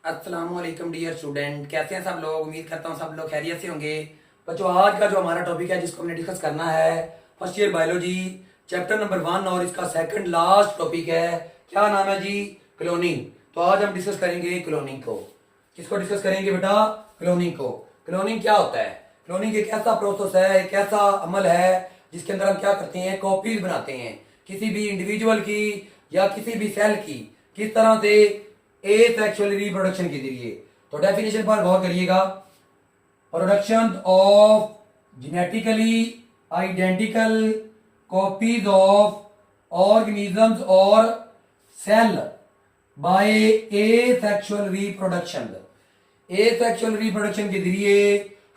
अस्सलामुअलैकुम dear student, कैसे हैं सब लोग। उम्मीद करता हूँ सब लोग खैरियत से होंगे। बच्चों, आज का जो हमारा टॉपिक है जिसको हमने डिस्कस करना है first year biology chapter number 1 और इसका सेकंड लास्ट टॉपिक है। क्या नाम है जी? क्लोनिंग। तो आज हम डिस्कस करेंगे क्लोनिंग को। किसको डिस्कस करेंगे बेटा? क्लोनिंग को। क्लोनिंग क्या होता है? क्लोनिंग एक ऐसा प्रोसेस है, एक ऐसा अमल है जिसके अंदर हम क्या करते हैं, कॉपीज बनाते हैं किसी भी इंडिविजुअल की या किसी भी सेल की। किस तरह से? एसेक्सुअल रिप्रोडक्शन के जरिए। तो डेफिनेशन पर गौर करिएगा। Production of genetically identical copies of organisms और cell by asexual reproduction. Asexual reproduction के जरिए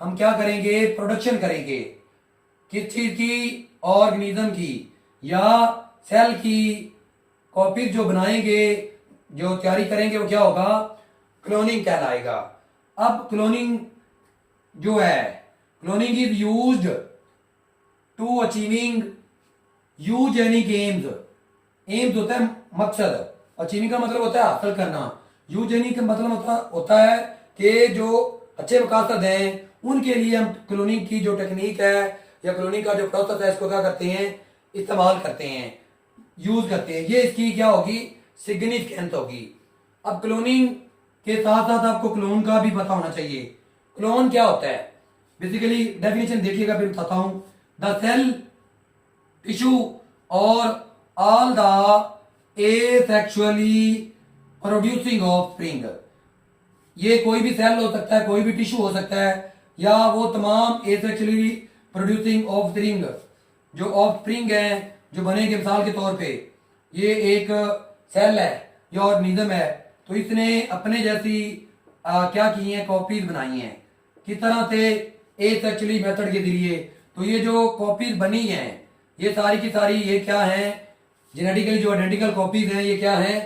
हम क्या करेंगे? प्रोडक्शन करेंगे किस चीज की? ऑर्गेनिज्म की या सेल की कॉपीज जो बनाएंगे, जो तैयारी करेंगे, वो क्या होगा? क्लोनिंग कहलाएगा। अब क्लोनिंग जो है, cloning is used to achieving eugenic aims. Aims होता है मकसद, अचीविंग का मतलब होता है हासिल करना। यूजेनिक का मतलब होता है कि जो अच्छे मकसद हैं उनके लिए हम क्लोनिंग की जो टेक्निक है या क्लोनिंग का जो प्रोसेस है इसको क्या करते हैं? इस्तेमाल करते हैं, यूज करते हैं। ये इसकी क्या होगी? सिग्निफिकेंस होगी। अब क्लोनिंग के साथ साथ आपको क्लोन का भी पता होना चाहिए। क्लोन क्या होता है? बेसिकली डेफिनेशन देखिएगा, फिर बताता हूं। द सेल टिश्यू और all the asexually producing of spring. ये कोई भी सेल हो सकता है, कोई भी टिश्यू हो सकता है, या वो तमाम एसेक्सुअली प्रोड्यूसिंग ऑफ स्प्रिंग जो ऑफ स्प्रिंग है, जो बनेंगे। मिसाल के तौर पे ये एक सेल है या ऑर्गेनिज्म है, तो इसने अपने जैसी क्या की है? कॉपीज बनाई हैं। किस तरह से? एसेक्सुअली मेथड के जरिए। तो ये जो कॉपीज बनी हैं, ये सारी की सारी ये क्या है? जेनेटिकली जो आइडेंटिकल कॉपीज हैं, ये क्या है?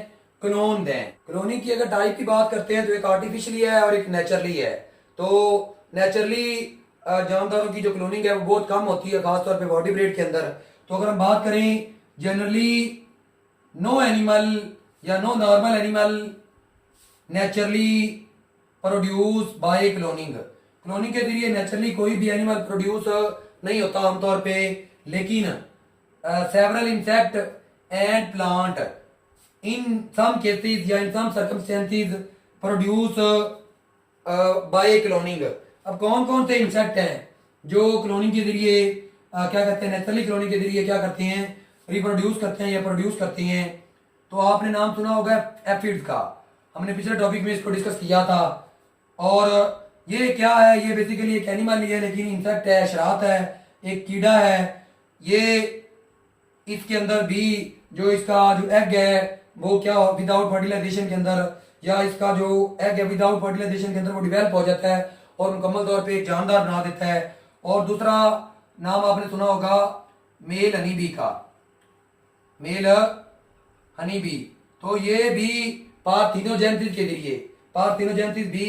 क्लोन हैं। क्लोनिंग की अगर टाइप की बात करते हैं तो एक आर्टिफिशियली है और एक नेचुरली है। तो नेचुरली जानदारों की जो क्लोनिंग है वो बहुत कम होती है, खासतौर पे बॉडी ब्रीड के अंदर। तो अगर हम बात करें जनरली नो एनिमल या no normal animal naturally produce by cloning. Cloning के जरिए नेचुरली कोई भी एनिमल प्रोड्यूस नहीं होता आमतौर पे, लेकिन several insect and plant in some cases या in some circumstances produce by cloning. अब कौन कौन से इंसेक्ट हैं जो क्लोनिंग के जरिए क्या करते हैं? नेचुरली क्लोनिंग के जरिए क्या करते हैं? रिप्रोड्यूस करते हैं या प्रोड्यूस करते हैं। तो आपने नाम सुना होगा एफिड्स का, हमने पिछले टॉपिक में इसको डिस्कस किया था। और ये क्या है? ये बेसिकली एक एनिमल नहीं है, लेकिन इंसेक्ट है, शरारत है, एक कीड़ा है। ये इसके अंदर भी जो इसका जो एग है वो क्या विदाउट फर्टिलाइजेशन के अंदर, या इसका जो एग है विदाउट फर्टिलाइजेशन के अंदर वो डिवेल्प हो जाता है और मुकम्मल तौर पे एक जानदार बना देता है। और दूसरा नाम आपने सुना होगा मेल हनी बी का, मेल हनी बी। तो ये भी पार्थिनोजेनेसिस के जरिए, पार्थिनोजेनेसिस भी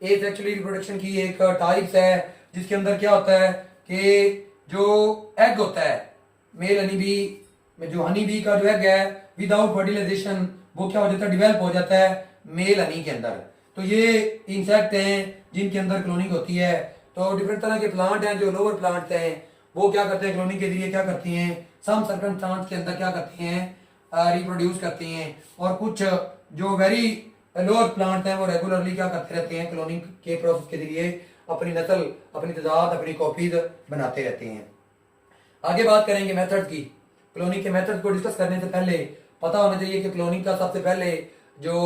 एसेक्सुअल रिप्रोडक्शन की एक टाइप्स है, जिसके अंदर क्या होता है कि जो एग होता है मेल हनी बी में, जो हनी बी का जो एग है विदाउट फर्टिलाइजेशन वो क्या हो जाता है? डिवेल्प हो जाता है मेल हनी के अंदर। तो ये इंसेक्ट हैं जिनके अंदर क्लोनिंग होती है। तो डिफरेंट तरह के प्लांट हैं, जो लोअर प्लांट्स हैं वो क्या करते हैं? क्लोनिंग के जरिए क्या करती हैं? सम सर्कमस्टेंस के अंदर क्या करती हैं? रिप्रोड्यूस करती हैं। और कुछ जो वेरी लोअर प्लांट हैं वो रेगुलरली क्या करते रहते हैं? क्लोनिंग के प्रोसेस के जरिए अपनी नस्ल, अपनी तादाद, अपनी कॉपीज बनाते रहते हैं। आगे बात करेंगे मेथड की। क्लोनिंग के मेथड को डिस्कस करने से पहले पता होना चाहिए कि क्लोनिंग का सबसे पहले जो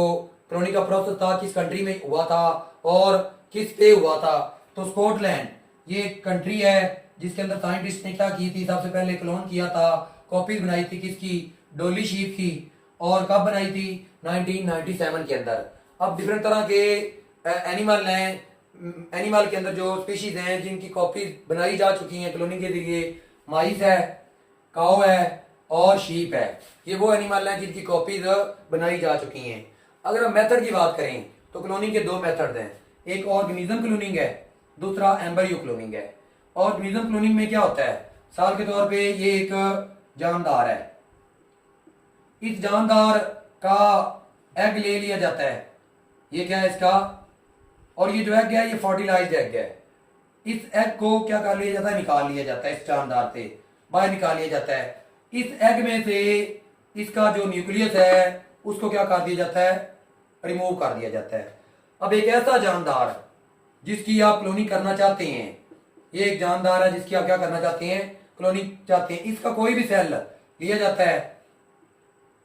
क्लोनिंग का प्रोसेस था किस कंट्री में हुआ था और किस पे हुआ था। तो स्कॉटलैंड ये एक कंट्री है जिसके अंदर साइंटिस्ट ने क्या की थी? सबसे पहले क्लोन किया था, कॉपीज बनाई थी किसकी? डोली शीप की। और कब बनाई थी? 1997 के अंदर। अब डिफरेंट तरह के एनिमल हैं, एनिमल के अंदर जो स्पीशीज हैं जिनकी कॉपीज बनाई जा चुकी हैं क्लोनिंग के जरिए, माइस है, काऊ है और शीप है। ये वो एनिमल हैं जिनकी कॉपीज बनाई जा चुकी हैं। अगर हम मेथड की बात करें तो क्लोनिंग के दो मेथड हैं, एक ऑर्गेनिज्म क्लोनिंग है, दूसरा एम्ब्रियो क्लोनिंग है। ऑर्गेनिज्म क्लोनिंग में क्या होता है? साल के तौर पे ये एक जानदार है, इस जानदार का एग ले लिया जाता है ये क्या है इसका, और ये जो एग है ये फर्टिलाइज्ड एग है। इस एग को क्या कर लिया जाता है, निकाल लिया जाता है, इस जानदार से बाहर निकाल लिया जाता है। इस एग में से इसका जो न्यूक्लियस है उसको क्या कर दिया जाता है, रिमूव कर दिया जाता है। अब एक ऐसा जानदार जिसकी आप क्लोनिंग करना चाहते हैं, ये एक जानदार है जिसकी आप क्या करना चाहते हैं, क्लोनिंग चाहते हैं, इसका कोई भी सेल लिया जाता है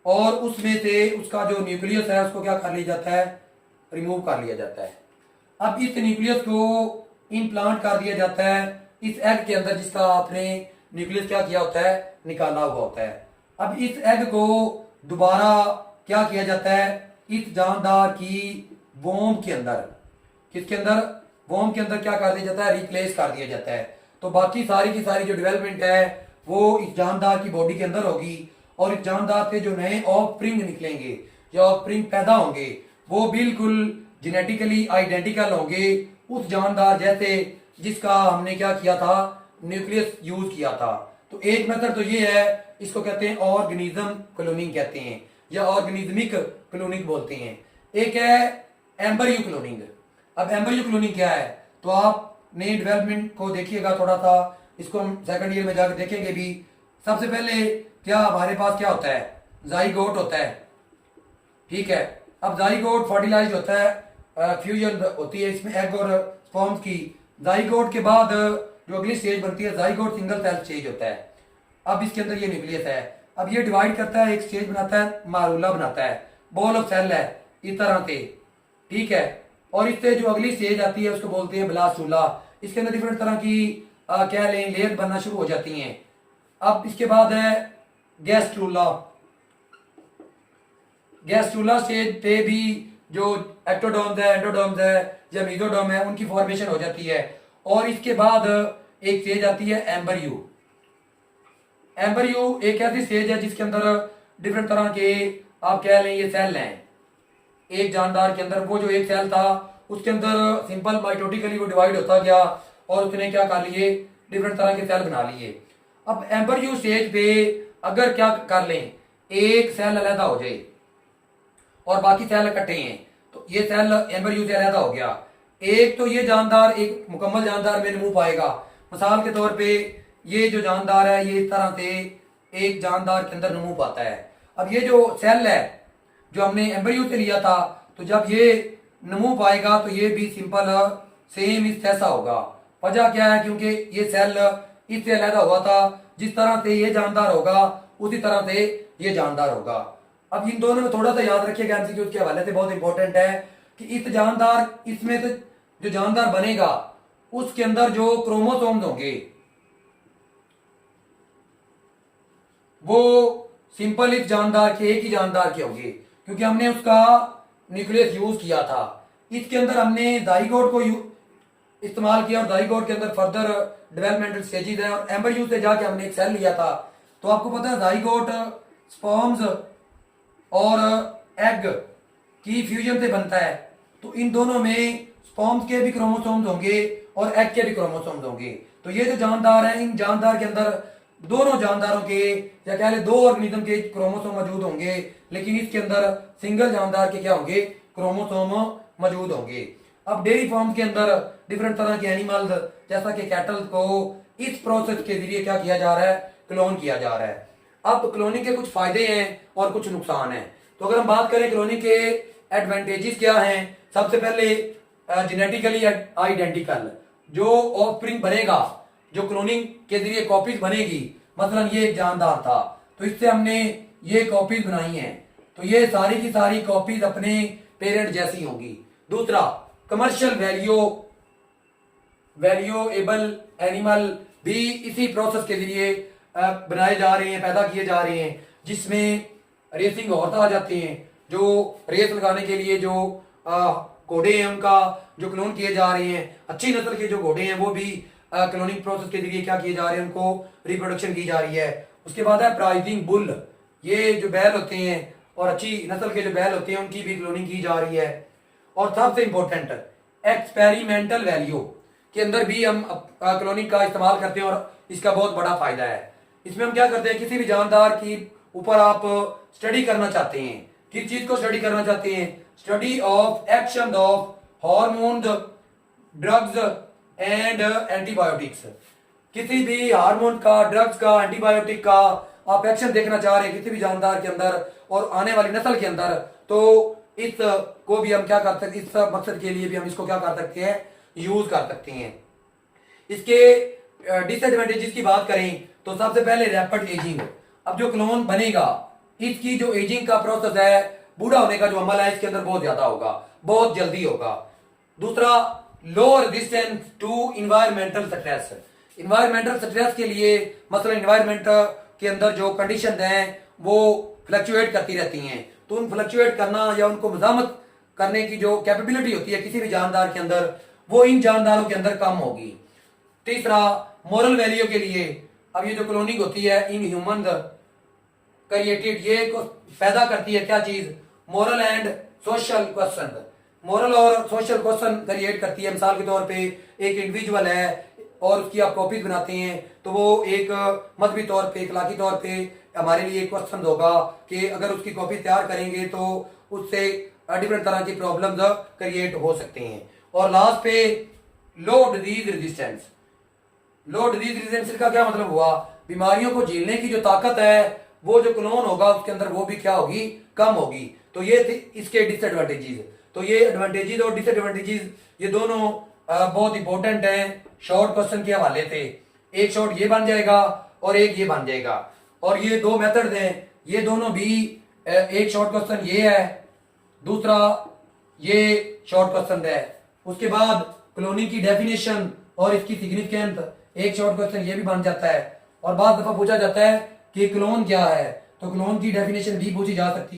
और उसमें से उसका जो न्यूक्लियस है उसको क्या कर लिया जाता है, रिमूव कर लिया जाता है। अब इस न्यूक्लियस को इम्प्लांट कर दिया जाता है इस एग के अंदर जिसका आपने न्यूक्लियस क्या किया होता है, निकाला हुआ होता है। अब इस एग को दोबारा क्या किया जाता है, इस जानदार की वोम के अंदर, किसके अंदर, वोम के अंदर क्या कर दिया जाता है, रिप्लेस कर दिया जाता है। तो बाकी सारी की सारी जो डेवलपमेंट है वो इस जानदार की बॉडी के अंदर होगी और इस जानदार से जो नए ऑफस्प्रिंग निकलेंगे या ऑफस्प्रिंग पैदा होंगे वो बिल्कुल जेनेटिकली आइडेंटिकल होंगे उस जानदार जैसे जिसका हमने क्या किया था, न्यूक्लियस यूज किया था। तो एक मेथड तो ये है, इसको कहते हैं ऑर्गेनिज्म क्लोनिंग कहते हैं या ऑर्गेनिज्मिक क्लोनिंग बोलते हैं। एक है एम्ब्रियो क्लोनिंग। अब एम्ब्रियो क्लोनिंग क्या है, तो आपने डेवलपमेंट को देखिएगा थोड़ा सा, इसको हम सेकंड ईयर में जाकर देखेंगे भी। सबसे पहले क्या हमारे पास क्या होता है, जाइगोट होता है, ठीक है। अब जाइगोट फर्टिलाइज होता है, फ्यूजन होती है इसमें एग और स्पर्म्स की। जाइगोट के बाद जो अगली स्टेज बनती है जाइगोट सिंगल सेल स्टेज होता है। अब इसके अंदर ये न्यूक्लियस है, अब ये डिवाइड करता है, एक स्टेज बनाता है, मारूला बनाता है, बॉल ऑफ सेल है इस तरह से, ठीक है। और इससे जो अगली स्टेज आती है उसको बोलते हैं ब्लास्टूला। इसके अंदर डिफरेंट तरह की क्या लें लेयर बनना शुरू हो जाती हैं। अब इसके बाद है गैस्ट्रूला। गैस्ट्रूला स्टेज पे भी जो एक्टोडर्म्स है, एंडोडर्म्स है या मेसोडर्म है उनकी फॉर्मेशन हो जाती है। और इसके बाद एक स्टेज आती है एम्ब्रियो। एम्ब्रियो एक ऐसी स्टेज है जिसके अंदर डिफरेंट तरह के आप कह लें ये सेल हैं एक जानदार के अंदर। वो जो एक सेल था उसके अंदर सिंपल माइटोटिकली वो डिवाइड होता गया और उसने क्या कर लिए, डिफरेंट तरह के सेल बना लिए। अब एम्ब्रियो स्टेज पे अगर क्या कर लें, एक सेल अलग हो जाए और बाकी सेल इकट्ठे हैं तो ये सेल एम्ब्रियो से अलग हो गया। एक तो ये जानदार एक मुकम्मल जानदार में नमू पाएगा। मिसाल के तौर पे ये जो जानदार है ये इस तरह से एक जानदार के अंदर नमू पाता है। अब ये जो सेल है जो हमने एम्ब्रियो से लिया था, तो जब ये नमू पाएगा तो ये भी सिंपल सेम इस जैसा होगा। वजह क्या है, क्योंकि ये सेल इससे अलग हुआ था, जिस तरह से ये जानदार होगा उसी तरह से ये जानदार होगा। अब इन दोनों में थोड़ा सा याद रखिएगा, एमसीक्यू के हवाले से बहुत इंपॉर्टेंट है कि इस जानदार इसमें से जो जानदार बनेगा उसके अंदर जो क्रोमोसोम्स होंगे वो सिंपल इस जानदार के एक ही जानदार के होंगे, क्योंकि हमने उसका न्यूक्लियस यूज किया था। इसके अंदर हमने जाइगोट को इस्तेमाल किया और जाइगोट के अंदर फर्दर डेवलपमेंटल स्टेजेस है और एम्ब्रियो से जाके हमने एक सेल लिया था। तो आपको पता है जाइगोट स्पर्म्स और एग की फ्यूजन से बनता है। तो इन दोनों में स्पर्म्स के भी क्रोमोसोम्स होंगे और एग के भी क्रोमोसोम्स होंगे। तो ये जो जानदार है, इन जानदार के अंदर दोनों जानदारों के या कह ले दो ऑर्गेनिज्म के क्रोमोसोम मौजूद होंगे, लेकिन इसके अंदर सिंगल जानदार के क्या होंगे, क्रोमोसोम मौजूद होंगे। अब डेयरी फार्म के अंदर डिफरेंट तरह के एनिमल्स जैसा कि कैटल को इस प्रोसेस के जरिए क्या किया जा रहा है, क्लोन किया जा रहा है। अब क्लोनिंग के कुछ फायदे हैं और कुछ नुकसान हैं। तो अगर हम बात करें क्लोनिंग के एडवांटेजेस क्या हैं, सबसे पहले जेनेटिकली आइडेंटिकल जो ऑफस्प्रिंग बनेगा, जो क्लोनिंग के जरिए कॉपीज बनेगी, मसलन ये एक जानदार था तो इससे हमने ये कॉपीज बनाई हैं, तो ये सारी की सारी कॉपीज अपने पेरेंट जैसी होंगी। दूसरा, कमर्शियल वैल्यूएबल एनिमल भी इसी प्रोसेस के जरिए बनाए जा रहे हैं, पैदा किए जा रहे हैं, जिसमें रेसिंग होता आ जाते हैं। जो रेस लगाने के लिए जो घोड़े हैं उनका जो क्लोन किए जा रहे हैं, अच्छी नस्ल के जो घोड़े हैं वो भी क्लोनिंग प्रोसेस के जरिए क्या किए जा रहे हैं, उनको रिप्रोडक्शन की जा रही है। उसके बाद है प्राइजिंग बुल, ये जो बैल होते हैं और अच्छी नस्ल के जो बैल होते हैं उनकी भी क्लोनिंग की जा रही है। और सबसे इंपॉर्टेंट एक्सपेरिमेंटल वैल्यू के अंदर भी हम क्लोनिंग का इस्तेमाल करते हैं और इसका बहुत बड़ा फायदा है। इसमें हम क्या करते हैं, किसी भी जानदार की ऊपर आप स्टडी करना चाहते हैं, किस चीज को स्टडी करना चाहते हैं, study of action of hormone, drugs and antibiotics. किसी भी हार्मोन का, ड्रग्स का, एंटीबायोटिक का आप एक्शन देखना चाह रहे हैं किसी भी जानदार के अंदर और आने वाली नस्ल के अंदर, तो इस को भी हम क्या कर सकते, इस मकसद के लिए भी हम इसको क्या कर सकते हैं, यूज कर सकते हैं। इसके डिसएडवांटेजेस की बात करें तो सबसे पहले रैपिड एजिंग। अब जो क्लोन बनेगा इसकी जो एजिंग का प्रोसेस है, बूढ़ा होने का जो अमल है इसके अंदर बहुत ज्यादा होगा, बहुत जल्दी होगा। दूसरा, low resistance to environmental stress. Environmental stress के लिए मतलब इन्वायरमेंट के अंदर जो कंडीशन हैं वो फ्लक्चुएट करती रहती हैं, तो उन फ्लक्चुएट करना या उनको मजामत करने की जो कैपेबिलिटी होती है किसी भी जानदार के अंदर, वो इन जानदारों के अंदर कम होगी। तीसरा, मोरल वैल्यू के लिए, अब ये जो क्लोनिंग होती है इन ह्यूमन क्रिएटेड, ये को पैदा करती है क्या चीज, moral and social question. Moral और सोशल क्वेश्चन क्रिएट करती है। मिसाल के तौर पे एक इंडिविजुअल है और उसकी आप कॉपीज बनाते हैं, तो वो एक मजहबी तौर पे, इखलाकी तौर पे हमारे लिए क्वेश्चन होगा कि अगर उसकी कॉपी तैयार करेंगे तो उससे डिफरेंट तरह की प्रॉब्लम्स क्रिएट हो सकते हैं। और लास्ट पे लो डिजीज रेजिस्टेंस। लो डिजीज रेजिस्टेंस का क्या मतलब हुआ, बीमारियों को झेलने की जो ताकत है वो जो क्लोन होगा उसके अंदर वो भी क्या होगी, कम होगी। तो ये थे इसके डिसएडवांटेजेस। तो ये एडवांटेजेस और डिसएडवांटेजेस ये दोनों बहुत इंपॉर्टेंट हैं शॉर्ट क्वेश्चन के हवाले से। एक शॉर्ट ये बन जाएगा और एक ये बन जाएगा, और ये दो मेथड हैं, ये दोनों भी एक शॉर्ट क्वेश्चन ये है, दूसरा ये शॉर्ट क्वेश्चन है। उसके बाद क्लोनिंग की डेफिनेशन और इसकी सिग्निफिकेंस, एक शॉर्ट क्वेश्चन ये भी बन जाता है। और बाद दफा पूछा जाता है कि क्लोन क्या है, तो क्लोन की डेफिनेशन भी पूछी जा सकती है।